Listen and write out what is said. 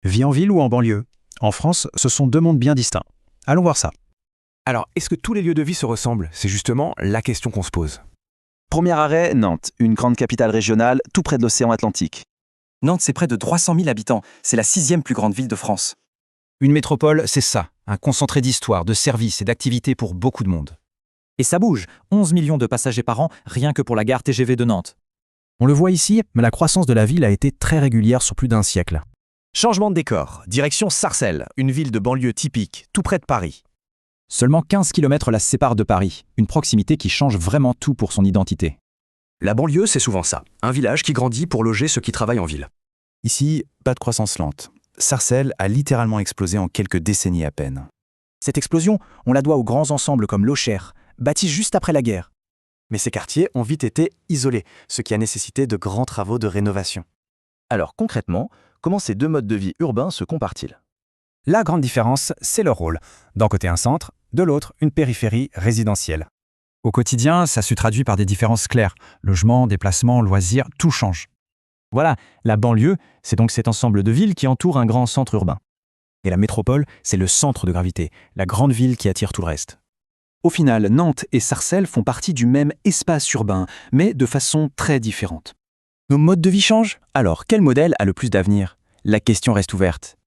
Vie en ville ou en banlieue? En France, ce sont deux mondes bien distincts. Allons voir ça. Alors, est-ce que tous les lieux de vie se ressemblent? C'est justement la question qu'on se pose. Premier arrêt, Nantes, une grande capitale régionale, tout près de l'océan Atlantique. Nantes, c'est près de 300 000 habitants. C'est la 6e plus grande ville de France. Une métropole, c'est ça, un concentré d'histoire, de services et d'activités pour beaucoup de monde. Et ça bouge, 11 millions de passagers par an, rien que pour la gare TGV de Nantes. On le voit ici, mais la croissance de la ville a été très régulière sur plus d'un siècle. Changement de décor, direction Sarcelles, une ville de banlieue typique, tout près de Paris. Seulement 15 km la séparent de Paris, une proximité qui change vraiment tout pour son identité. La banlieue, c'est souvent ça, un village qui grandit pour loger ceux qui travaillent en ville. Ici, pas de croissance lente. Sarcelles a littéralement explosé en quelques décennies à peine. Cette explosion, on la doit aux grands ensembles comme l'Auxerre, bâtis juste après la guerre. Mais ces quartiers ont vite été isolés, ce qui a nécessité de grands travaux de rénovation. Alors concrètement, comment ces deux modes de vie urbains se comparent-ils? La grande différence, c'est leur rôle. D'un côté un centre, de l'autre une périphérie résidentielle. Au quotidien, ça se traduit par des différences claires. Logement, déplacement, loisirs, tout change. Voilà, la banlieue, c'est donc cet ensemble de villes qui entoure un grand centre urbain. Et la métropole, c'est le centre de gravité, la grande ville qui attire tout le reste. Au final, Nantes et Sarcelles font partie du même espace urbain, mais de façon très différente. Nos modes de vie changent? Alors, quel modèle a le plus d'avenir? La question reste ouverte.